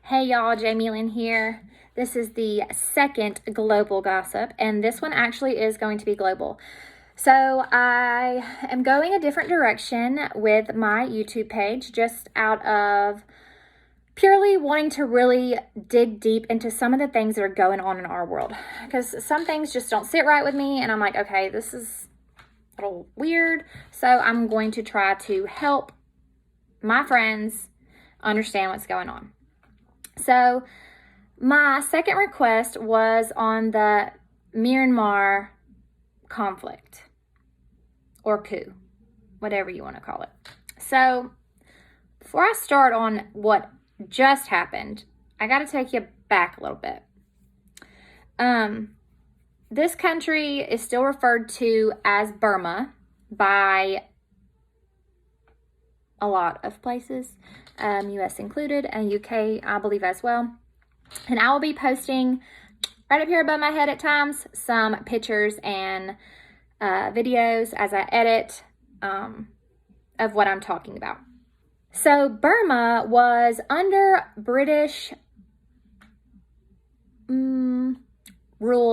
Hey y'all, Jamilyn here. This is the second Global Gossip, and this one actually is going to be global. So I am going a different direction with my YouTube page, just out of purely wanting to really dig deep into some of the things that are going on in our world. Because some things just don't sit right with me, and I'm like, okay, this is a little weird. So I'm going to try to help my friends understand what's going on. So my second request was on the Myanmar conflict, or coup, whatever you want to call it. So before I start on what just happened, I got to take you back a little bit. This country is still referred to as Burma by a lot of places, US included, and UK, I believe, as well. And I will be posting right up here above my head at times some pictures and videos as I edit of what I'm talking about. So Burma was under British rule,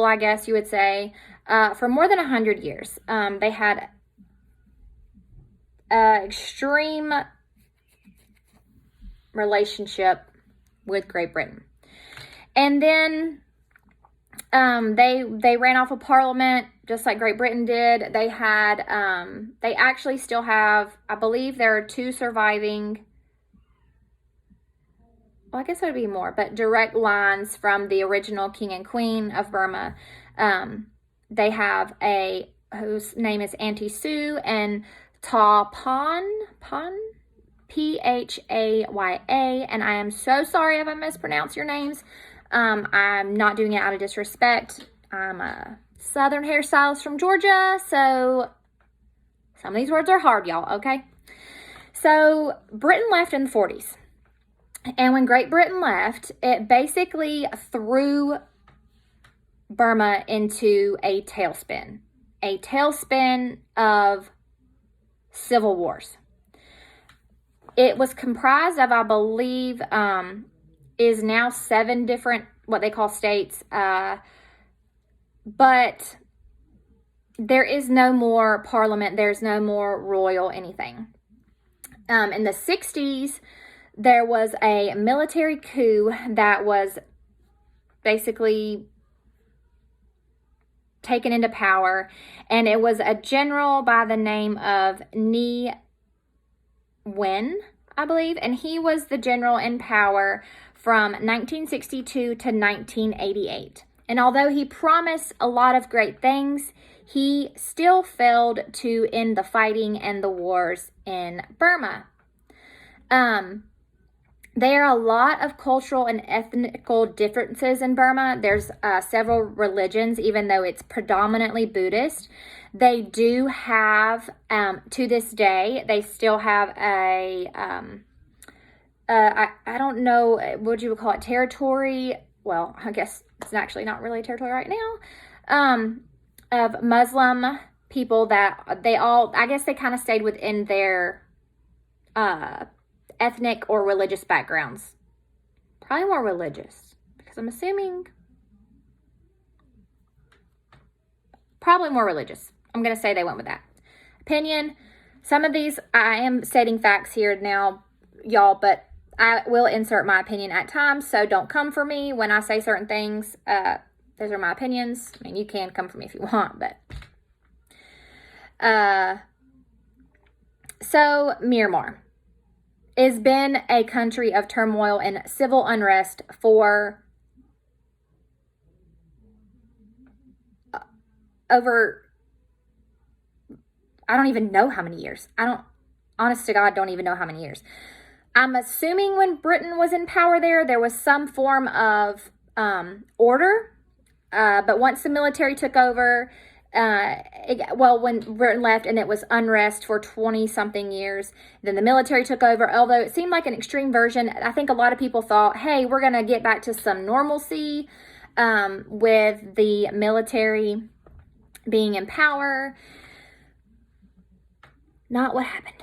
I guess you would say, for more than 100 years. They had extreme relationship with Great Britain. And then they ran off of Parliament just like Great Britain did. They had they actually still have, I believe there are two surviving, well, I guess there would be more, but direct lines from the original King and Queen of Burma. They have whose name is Auntie Sue, and Ta Pan, Phaya, and I am so sorry if I mispronounce your names. I'm not doing it out of disrespect. I'm a Southern hairstylist from Georgia, so some of these words are hard, y'all, okay? So Britain left in the 40s. And when Great Britain left, it basically threw Burma into a tailspin of civil wars. It was comprised of, I believe, is now 7 different, what they call states, but there is no more parliament, there's no more royal anything. In the 60s, there was a military coup that was basically taken into power, and it was a general by the name of Ni Wen, I believe, and he was the general in power from 1962 to 1988. And although he promised a lot of great things, he still failed to end the fighting and the wars in Burma. There are a lot of cultural and ethnical differences in Burma. There's several religions, even though it's predominantly Buddhist. They do have, to this day, they still have a, I don't know, what you would call it, territory. Well, I guess it's actually not really a territory right now, of Muslim people that they all, I guess they kind of stayed within their ethnic or religious backgrounds. Probably more religious, because I'm assuming probably more religious. I'm going to say they went with that opinion. Some of these, I am stating facts here now, y'all, but I will insert my opinion at times, so don't come for me when I say certain things. Those are my opinions. I mean, you can come for me if you want, but so Myanmar has been a country of turmoil and civil unrest for over, I don't even know how many years. Honest to God, don't even know how many years. I'm assuming when Britain was in power there was some form of order, but once the military took over, when Britain left and it was unrest for 20-something years, then the military took over. Although it seemed like an extreme version, I think a lot of people thought, hey, we're going to get back to some normalcy with the military being in power. Not what happened.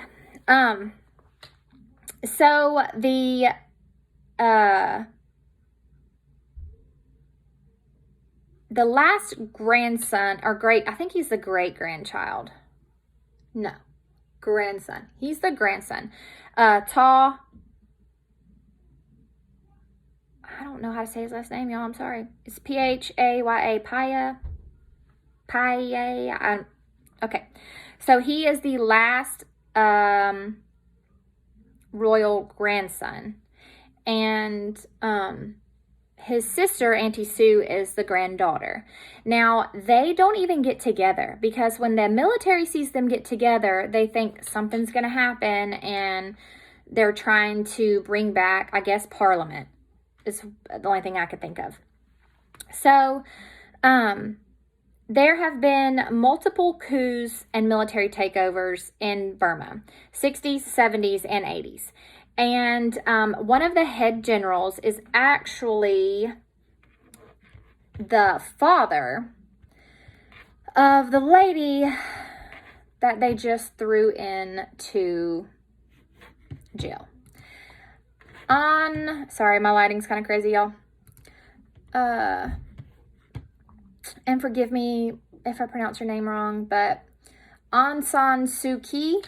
So the the last grandson, or I think he's the great-grandchild. No, grandson. He's the grandson. I don't know how to say his last name, y'all. I'm sorry. It's Phaya. Paya. Okay. So he is the last royal grandson. And his sister, Auntie Sue, is the granddaughter. Now, they don't even get together because when the military sees them get together, they think something's going to happen and they're trying to bring back, I guess, Parliament. Is the only thing I could think of. So, there have been multiple coups and military takeovers in Burma, 60s, 70s, and 80s. And one of the head generals is actually the father of the lady that they just threw into jail. Sorry, my lighting's kind of crazy, y'all. And forgive me if I pronounce her name wrong, but Aung San Suu Kyi,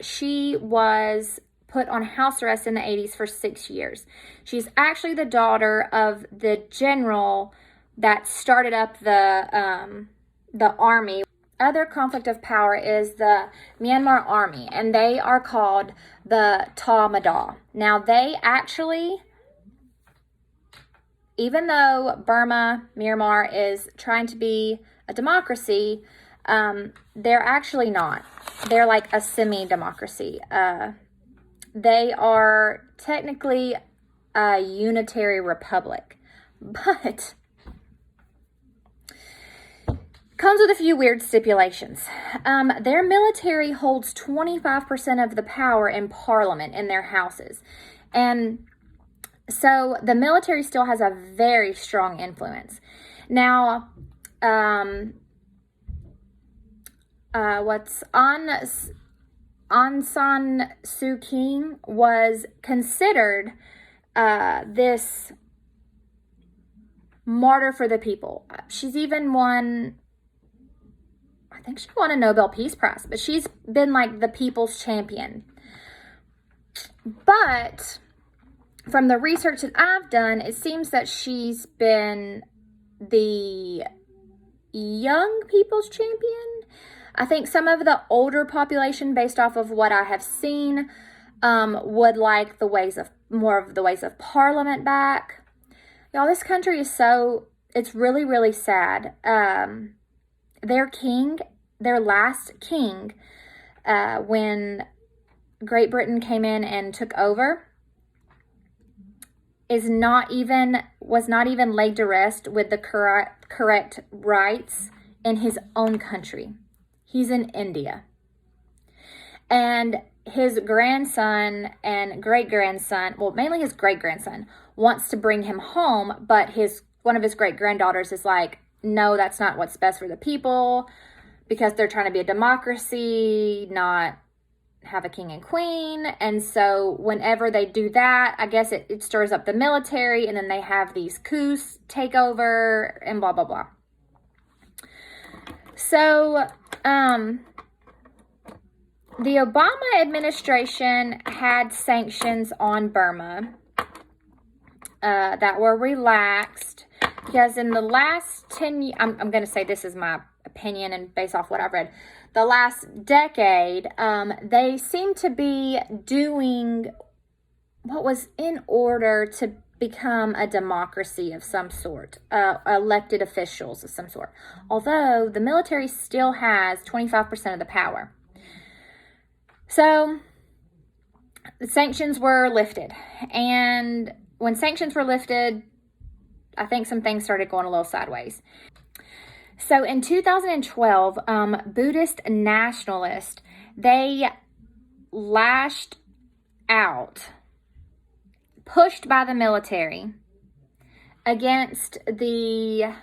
she was put on house arrest in the 80s for 6 years. She's actually the daughter of the general that started up the army. Other conflict of power is the Myanmar army, and they are called the Ta Mada. Now, they actually, even though Myanmar is trying to be a democracy, they're actually not. They're like a semi-democracy. They are technically a unitary republic, but comes with a few weird stipulations. Their military holds 25% of the power in Parliament in their houses. And so the military still has a very strong influence. Now, Aung San Suu Kyi was considered this martyr for the people. She's even won, I think she won a Nobel Peace Prize, but she's been like the people's champion. But from the research that I've done, it seems that she's been the young people's champion. I think some of the older population, based off of what I have seen, would like more of the ways of Parliament back. Y'all, this country is it's really, really sad. Their last king, when Great Britain came in and took over, was not even laid to rest with the correct rights in his own country. He's in India. And his grandson and great-grandson, well, mainly his great-grandson, wants to bring him home, but one of his great-granddaughters is like, no, that's not what's best for the people, because they're trying to be a democracy, not have a king and queen. And so whenever they do that, I guess it stirs up the military, and then they have these coups take over and blah, blah, blah. So, the Obama administration had sanctions on Burma that were relaxed because in the last 10 years, I'm going to say this is my opinion and based off what I've read, the last decade, they seem to be doing what was in order to become a democracy of some sort, elected officials of some sort. Although the military still has 25% of the power. So the sanctions were lifted. And when sanctions were lifted, I think some things started going a little sideways. So in 2012, Buddhist nationalists, they lashed out, pushed by the military against the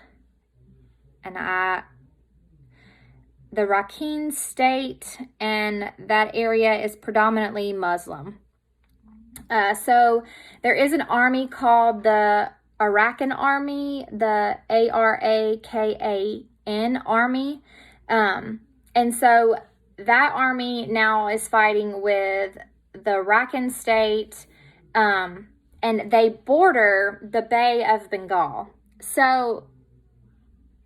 Rakhine state, and that area is predominantly Muslim. So there is an army called the Arakan army, the Arakan army. And so that army now is fighting with the Rakhine state, and they border the Bay of Bengal. So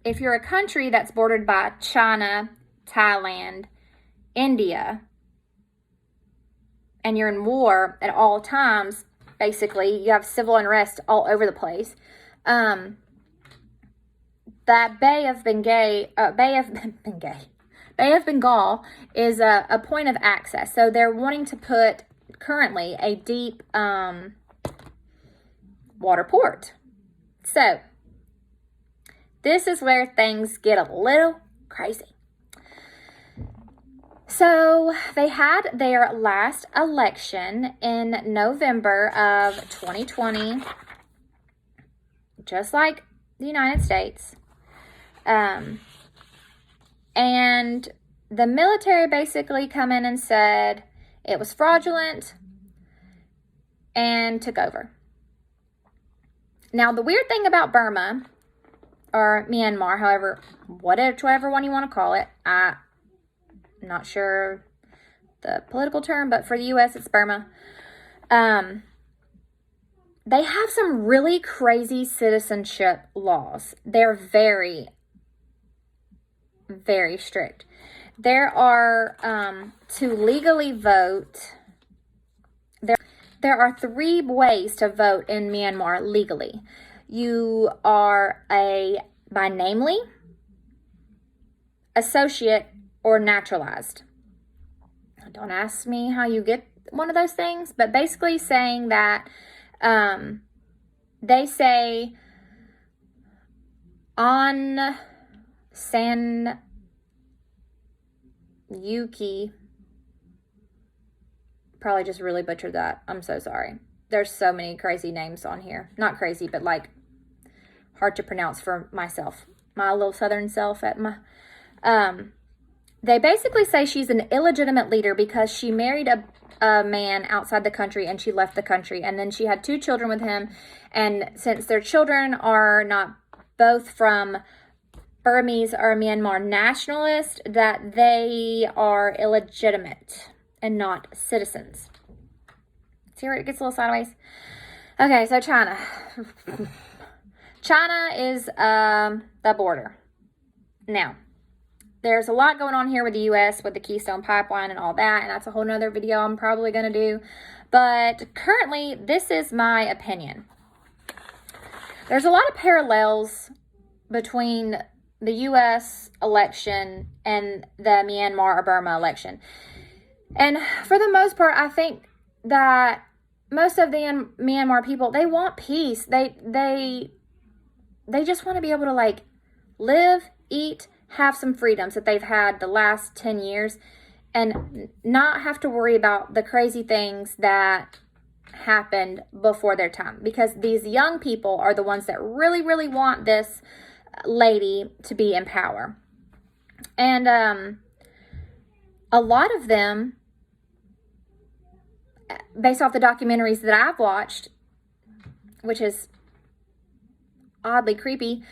if you're a country that's bordered by China, Thailand, India, and you're in war at all times, basically, you have civil unrest all over the place. That Bay of Bengal is a point of access. So they're wanting to put currently a deep water port. So this is where things get a little crazy. So they had their last election in November of 2020, just like the United States. And the military basically come in and said it was fraudulent and took over. Now, the weird thing about Burma, or Myanmar, however, whatever one you want to call it, I'm not sure the political term, but for the U.S. it's Burma. They have some really crazy citizenship laws. They're very, very strict. There are, to legally vote, there are 3 ways to vote in Myanmar legally. You are by namely, associate, or naturalized. Don't ask me how you get one of those things, but basically saying that they say on San Yuki, probably just really butchered that. I'm so sorry. There's so many crazy names on here. Not crazy, but like hard to pronounce for myself. My little southern self at my... They basically say she's an illegitimate leader because she married a man outside the country and she left the country. And then she had 2 children with him. And since their children are not both from Burmese or Myanmar nationalists, that they are illegitimate and not citizens. See where it gets a little sideways? Okay, so China. China is the border. Now, there's a lot going on here with the U.S. with the Keystone Pipeline and all that, and that's a whole nother video I'm probably going to do. But currently, this is my opinion. There's a lot of parallels between the U.S. election and the Myanmar or Burma election. And for the most part, I think that most of the Myanmar people, they want peace. They just want to be able to like live, eat, have some freedoms that they've had the last 10 years and not have to worry about the crazy things that happened before their time, because these young people are the ones that really, really want this lady to be in power. And a lot of them, based off the documentaries that I've watched, which is oddly creepy,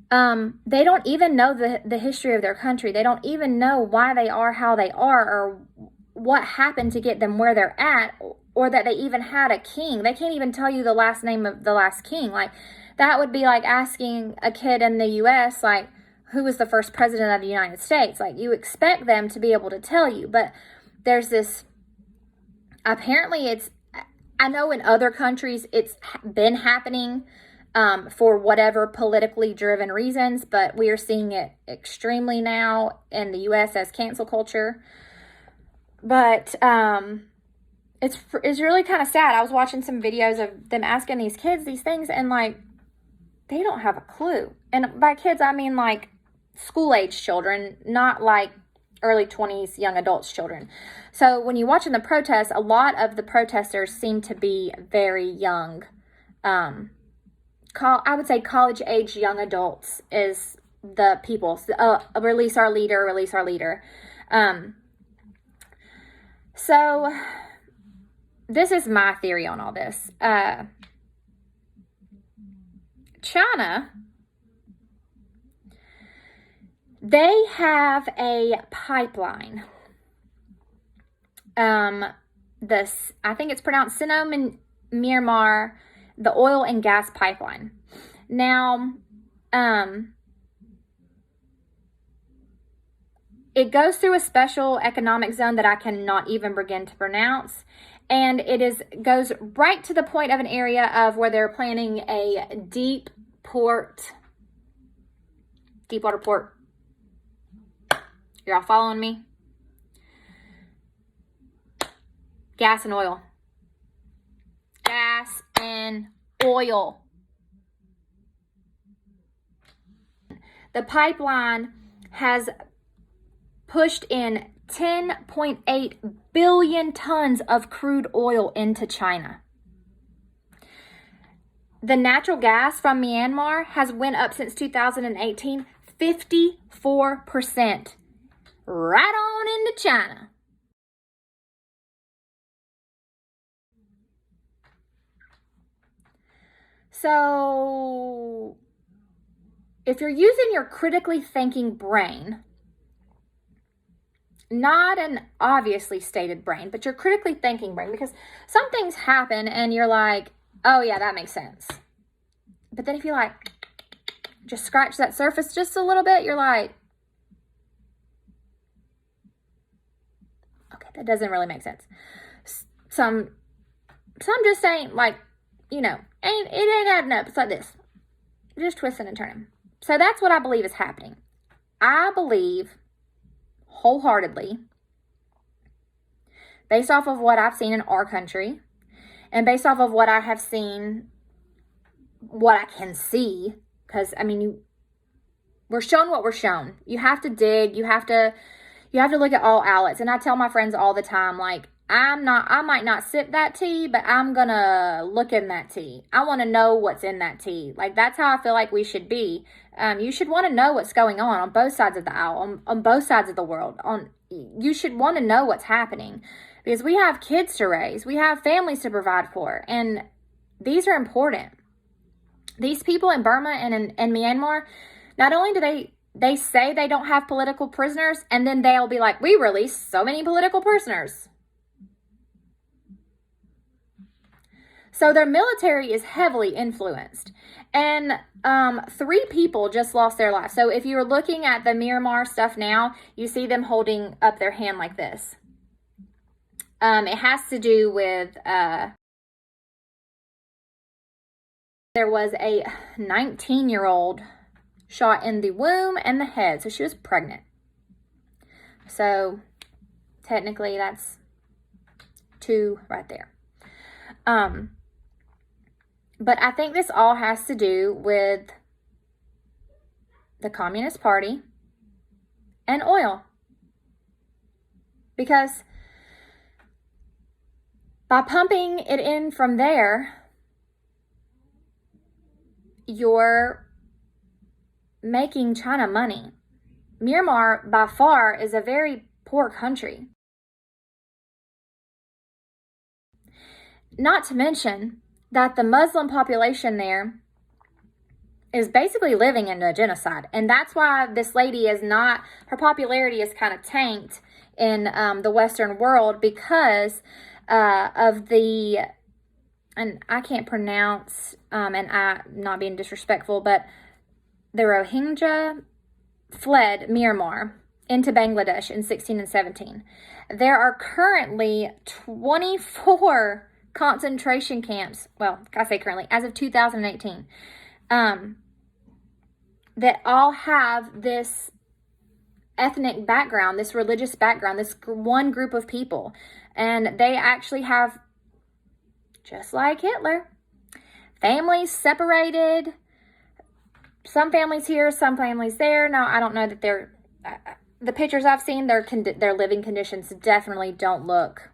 they don't even know the history of their country. They don't even know why they are how they are, or what happened to get them where they're at, or that they even had a king. They can't even tell you the last name of the last king. Like, that would be like asking a kid in the U.S., like, who was the first president of the United States? Like, you expect them to be able to tell you, but there's this, apparently I know in other countries it's been happening for whatever politically driven reasons, but we are seeing it extremely now in the U.S. as cancel culture. But it's really kind of sad. I was watching some videos of them asking these kids these things, and like, they don't have a clue. And by kids, I mean like school-age children, not like early 20s young adults children. So when you watch in the protests, a lot of the protesters seem to be very young. I would say college-age young adults is the people. Release our leader, release our leader. So this is my theory on all this. China, they have a pipeline. I think it's pronounced Myanmar, the oil and gas pipeline. Now, it goes through a special economic zone that I cannot even begin to pronounce. And it goes right to the point of an area of where they're planning a deep water port. You're all following me? Gas and oil. Gas and oil. The pipeline has pushed in 10.8 billion tons of crude oil into China. The natural gas from Myanmar has went up since 2018, 54%. Right on into China. So, if you're using your critically thinking brain, not an obviously stated brain, but your critically thinking brain, because some things happen and you're like, oh yeah, that makes sense. But then if you like, just scratch that surface just a little bit, you're like, okay, that doesn't really make sense. Some just saying, like, you know, it ain't adding up. It's like this. Just twisting and turning. So that's what I believe is happening. I believe wholeheartedly, based off of what I've seen in our country, and based off of what I have seen, what I can see, because, I mean, we're shown what we're shown. You have to dig. You have to look at all outlets. And I tell my friends all the time, like, I might not sip that tea, but I'm going to look in that tea. I want to know what's in that tea. Like, that's how I feel like we should be. You should want to know what's going on both sides of the aisle, on both sides of the world. You should want to know what's happening, because we have kids to raise. We have families to provide for. And these are important. These people in Burma and in Myanmar, not only do they say they don't have political prisoners, and then they'll be like, we released so many political prisoners. So their military is heavily influenced. And 3 people just lost their lives. So if you're looking at the Myanmar stuff now, you see them holding up their hand like this. It has to do with, there was a 19-year-old shot in the womb and the head. So she was pregnant. So technically that's 2 right there. But I think this all has to do with the Communist Party and oil. Because by pumping it in from there, you're making China money. Myanmar, by far, is a very poor country. Not to mention that the Muslim population there is basically living in a genocide. And that's why this lady is not, her popularity is kind of tanked in the Western world, because of the, and I can't pronounce, and I'm not being disrespectful, but the Rohingya fled Myanmar into Bangladesh in 16 and 17. There are currently 24 concentration camps, well, I say currently, as of 2018, that all have this ethnic background, this religious background, this one group of people. And they actually have, just like Hitler, families separated, some families here, some families there. Now, I don't know that they're, the pictures I've seen, their living conditions definitely don't look,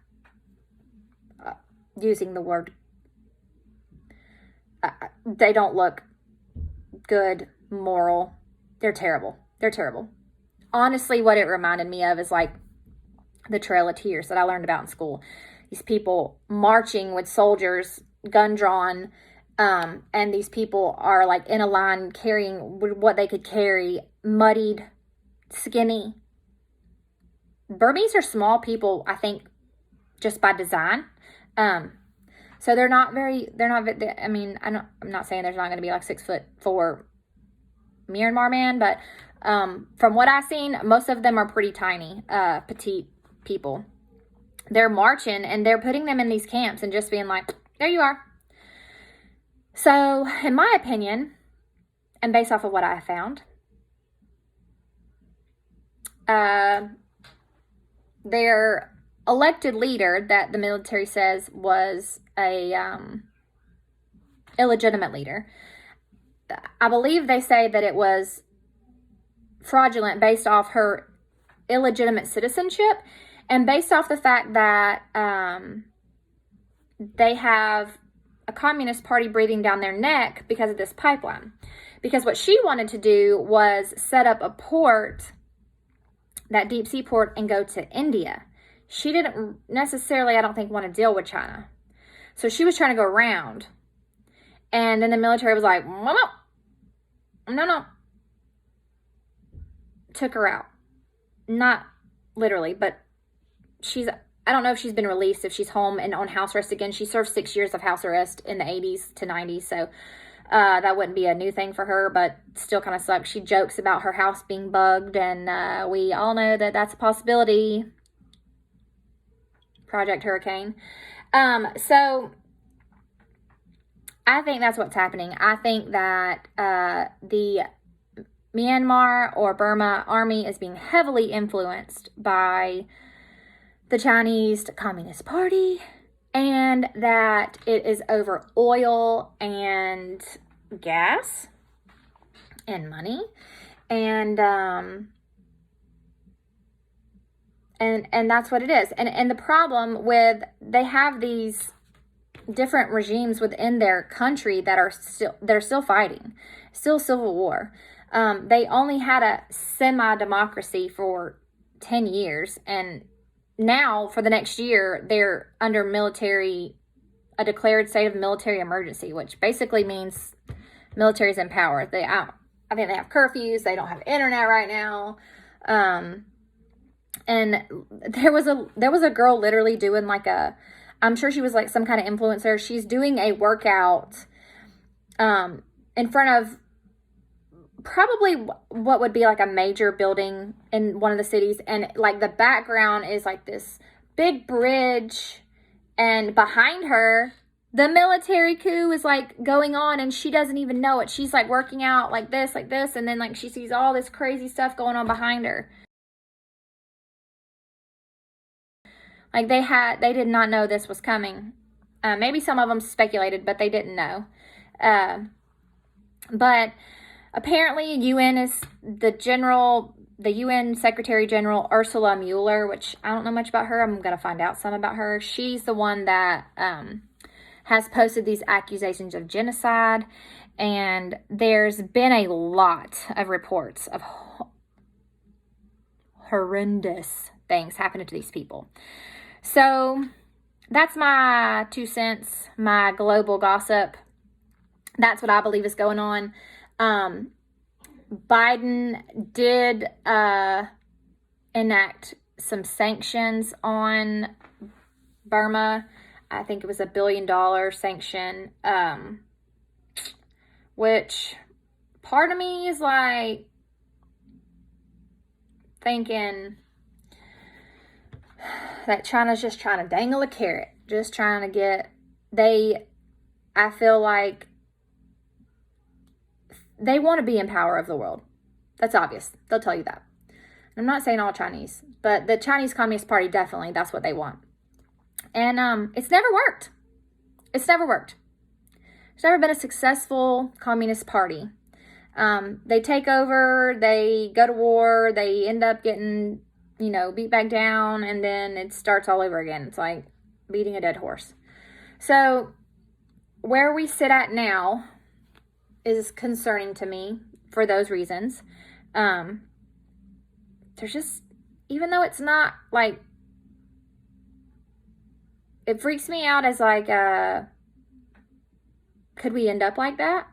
using the word, they don't look good, moral. They're terrible. They're terrible. Honestly, what it reminded me of is like the Trail of Tears that I learned about in school. These people marching with soldiers, gun drawn, And these people are like in a line carrying what they could carry, muddied, skinny. Burmese are small people, I think, just by design. So they're not, I mean, I'm not saying there's not going to be like 6'4" Myanmar man, but from what I've seen, most of them are pretty tiny, petite people. They're marching and they're putting them in these camps and just being like, there you are. So, in my opinion, and based off of what I found, their elected leader that the military says was a illegitimate leader, I believe they say that it was fraudulent based off her illegitimate citizenship and based off the fact that they have a communist party breathing down their neck because of this pipeline. Because what she wanted to do was set up a port, that deep sea port, and go to India. She didn't necessarily, I don't think, want to deal with China. So she was trying to go around. And then the military was like, no. Took her out. Not literally, but I don't know if she's been released, if she's home and on house arrest again. She served 6 years of house arrest in the 80s to 90s, so that wouldn't be a new thing for her, but still kind of sucks. She jokes about her house being bugged, and we all know that that's a possibility. Project Hurricane. So I think that's what's happening. I think that the Myanmar or Burma army is being heavily influenced by the Chinese Communist Party, and that it is over oil and gas and money, and that's what it is. And the problem with, they have these different regimes within their country that are still fighting, still civil war. They only had a semi-democracy for 10 years, and now for the next year they're under a declared state of military emergency, which basically means military's in power. I think they have curfews. They don't have internet right now. And there was a girl literally doing like I'm sure she was like some kind of influencer. She's doing a workout in front of probably what would be like a major building in one of the cities, and like the background is like this big bridge, and behind her the military coup is like going on, and she doesn't even know it. She's like working out like this, and then like she sees all this crazy stuff going on behind her. Like they did not know this was coming. Maybe some of them speculated, but they didn't know. But apparently UN is the UN Secretary General Ursula Mueller, which I don't know much about her. I'm going to find out some about her. She's the one that has posted these accusations of genocide. And there's been a lot of reports of horrendous things happening to these people. So that's my 2 cents, my global gossip. That's what I believe is going on. Biden did enact some sanctions on Burma. I think it was $1 billion sanction, which part of me is like thinking that China's just trying to dangle a carrot, just trying to get, I feel like they want to be in power of the world. That's obvious. They'll tell you that. I'm not saying all Chinese, but the Chinese Communist Party, definitely, that's what they want. And it's never worked. It's never worked. It's never been a successful Communist Party. They take over, they go to war, they end up getting, beat back down, and then it starts all over again. It's like beating a dead horse. So where we sit at now is concerning to me for those reasons. There's just, even though it's not like, it freaks me out as like Could we end up like that?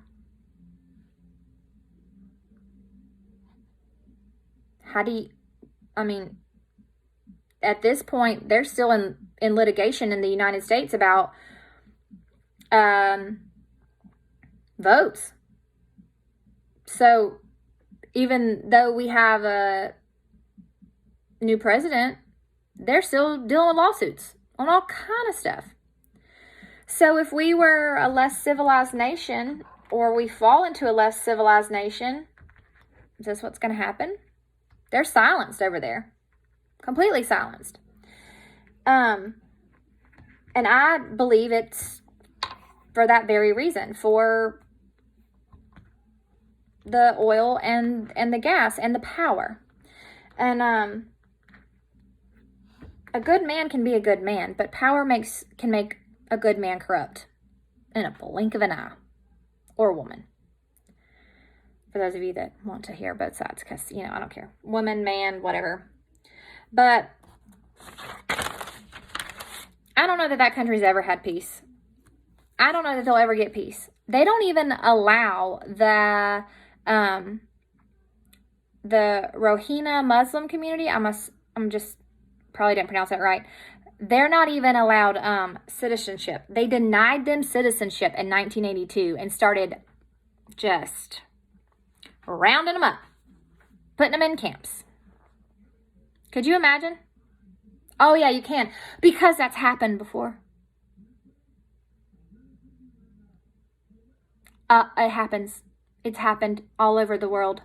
At this point, they're still in litigation in the United States about votes. So even though we have a new president, they're still dealing with lawsuits on all kind of stuff. So if we were a less civilized nation, or we fall into a less civilized nation, is this what's going to happen? They're silenced over there. Completely silenced. And I believe it's for that very reason, for the oil and the gas and the power. And a good man can be a good man, but power can make a good man corrupt in a blink of an eye, or woman. For those of you that want to hear both sides, because, I don't care. Woman, man, whatever. But I don't know that country's ever had peace. I don't know that they'll ever get peace. They don't even allow the Rohingya Muslim community. I'm just probably didn't pronounce that right. They're not even allowed citizenship. They denied them citizenship in 1982 and started just rounding them up, putting them in camps. Could you imagine? Oh yeah, you can, because that's happened before. It happens. It's happened all over the world,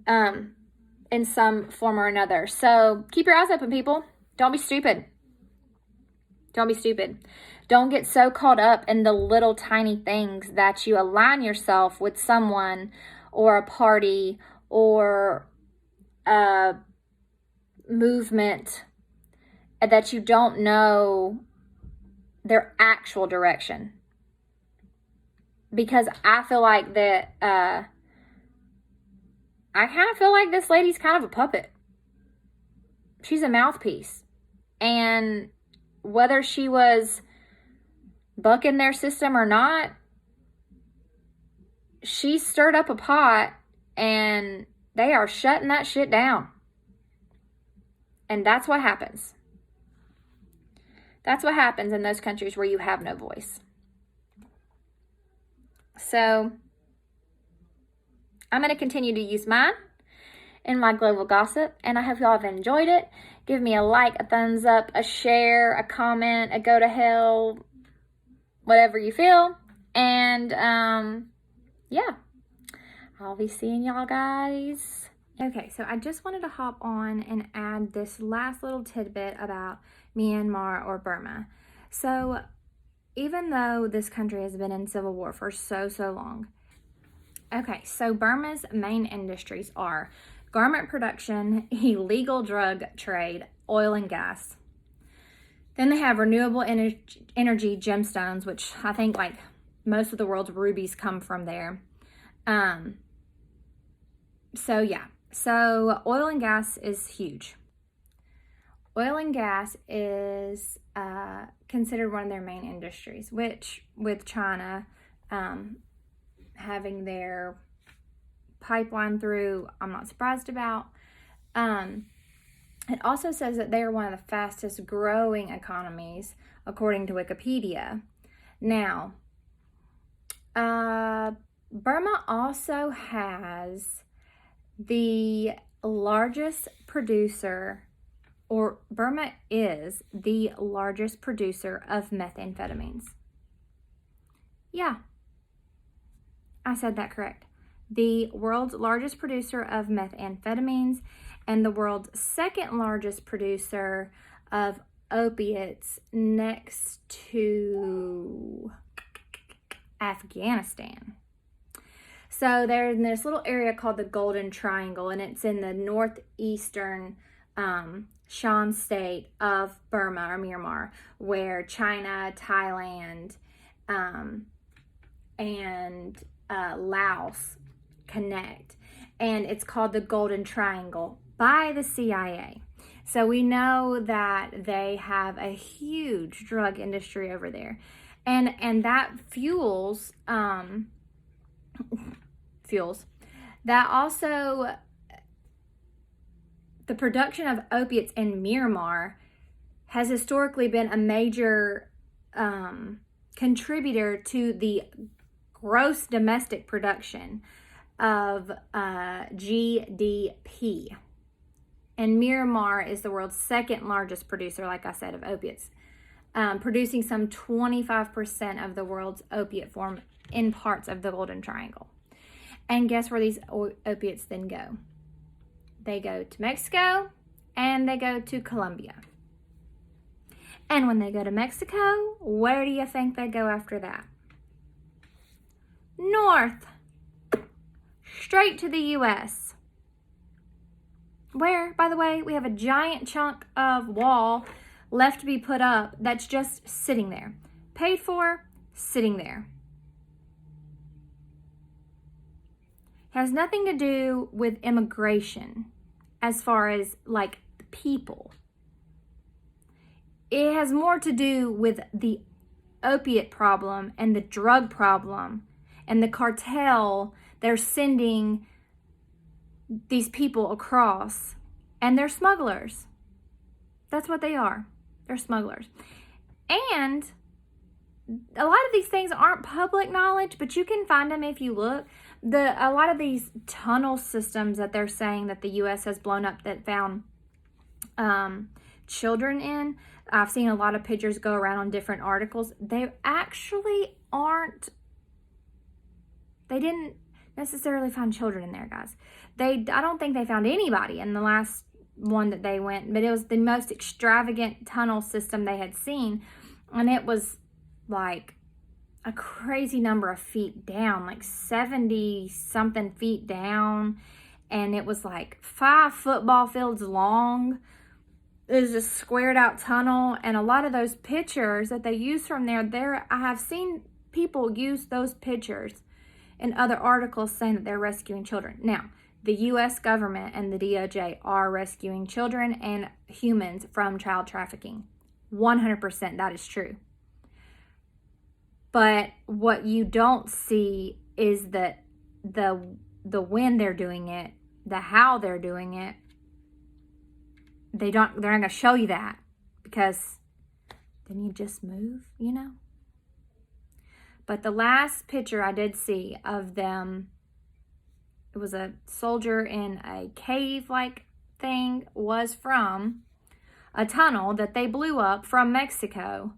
in some form or another. So keep your eyes open, people. Don't be stupid. Don't be stupid. Don't get so caught up in the little tiny things that you align yourself with someone or a party or a movement that you don't know their actual direction. Because I feel like that, I kind of feel like this lady's kind of a puppet. She's a mouthpiece. And whether she was bucking their system or not, she stirred up a pot and they are shutting that shit down. And that's what happens. That's what happens in those countries where you have no voice. So I'm going to continue to use mine in my global gossip, and I hope y'all have enjoyed it. Give me a like, a thumbs up, a share, a comment, a go to hell, whatever you feel. And yeah, I'll be seeing y'all guys. Okay, so I just wanted to hop on and add this last little tidbit about Myanmar or Burma. So even though this country has been in civil war for so long. Okay, so Burma's main industries are garment production, illegal drug trade, oil and gas. Then they have renewable energy gemstones, which I think like most of the world's rubies come from there. So oil and gas is huge. Oil and gas is considered one of their main industries, which with China having their pipeline through, I'm not surprised about. It also says that they are one of the fastest growing economies, according to Wikipedia. Now, Burma also has the largest producer, or Burma is the largest producer of methamphetamines. Yeah, I said that correct. The world's largest producer of methamphetamines and the world's second largest producer of opiates, next to Afghanistan. So they're in this little area called the Golden Triangle, and it's in the northeastern Shan state of Burma or Myanmar, where China, Thailand, and Laos connect. And it's called the Golden Triangle by the CIA. So we know that they have a huge drug industry over there. And that fuels that also, the production of opiates in Myanmar has historically been a major contributor to the gross domestic production of GDP. And Myanmar is the world's second largest producer, like I said, of opiates, producing some 25% of the world's opiate form in parts of the Golden Triangle. And guess where these opiates then go? They go to Mexico and they go to Colombia. And when they go to Mexico, where do you think they go after that? North. Straight to the U.S. Where, by the way, we have a giant chunk of wall left to be put up that's just sitting there. Paid for, sitting there. Has nothing to do with immigration as far as like people. It has more to do with the opiate problem and the drug problem and the cartel. They're sending these people across, and they're smugglers. That's what they are. They're smugglers. And a lot of these things aren't public knowledge, but you can find them if you look. A lot of these tunnel systems that they're saying that the U.S. has blown up that found children in, I've seen a lot of pictures go around on different articles. They actually aren't, they didn't necessarily find children in there, guys. I don't think they found anybody in the last one that they went, but it was the most extravagant tunnel system they had seen, and it was like a crazy number of feet down, like 70 something feet down, and it was like 5 football fields long. It was a squared out tunnel, and a lot of those pictures that they use from there, I have seen people use those pictures in other articles saying that they're rescuing children. Now, the U.S. government and the DOJ are rescuing children and humans from child trafficking. 100% that is true. But what you don't see is that the when they're doing it, the how they're doing it. They're not going to show you that, because then you just move, you know. But the last picture I did see of them, it was a soldier in a cave-like thing, was from a tunnel that they blew up from Mexico.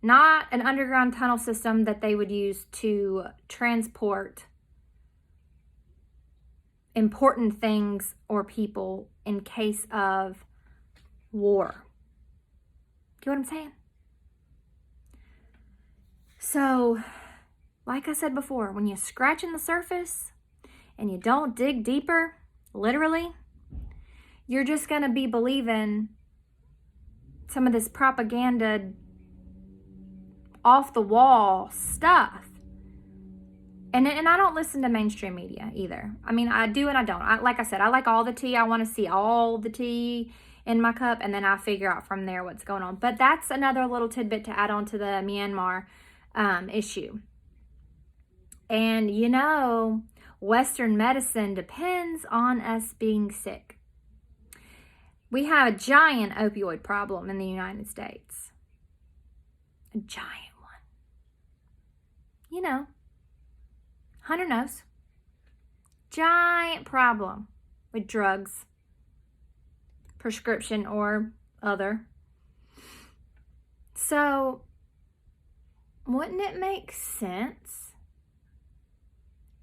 Not an underground tunnel system that they would use to transport important things or people in case of war. Get what I'm saying? So, like I said before, when you're scratching the surface and you don't dig deeper, literally, you're just going to be believing some of this propaganda, off the wall stuff. And I don't listen to mainstream media either. I mean, I do and I don't. Like I said, I like all the tea. I want to see all the tea in my cup, and then I figure out from there what's going on. But that's another little tidbit to add on to the Myanmar issue. And you know, Western medicine depends on us being sick. We have a giant opioid problem in the United States. A giant one. You know, Hunter knows. Giant problem with drugs, prescription or other. So, wouldn't it make sense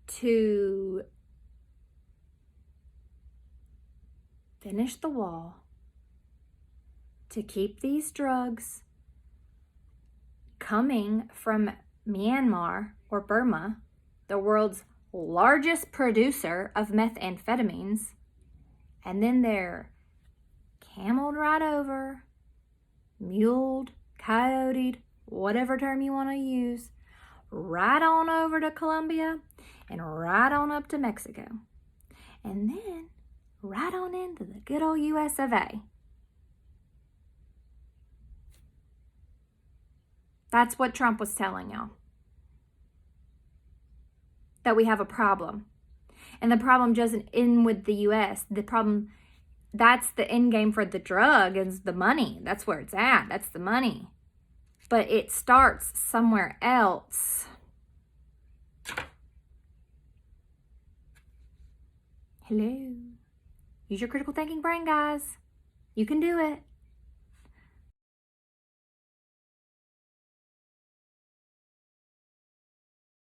to finish the wall, to keep these drugs coming from Myanmar or Burma, the world's largest producer of methamphetamines, and then they're cameled right over, muled, coyoted, whatever term you want to use, right on over to Colombia and right on up to Mexico, and then right on into the good old US of A. That's what Trump was telling y'all. That we have a problem. And the problem doesn't end with the U.S. The problem, that's the end game for the drug, is the money. That's where it's at. That's the money. But it starts somewhere else. Hello. Use your critical thinking brain, guys. You can do it.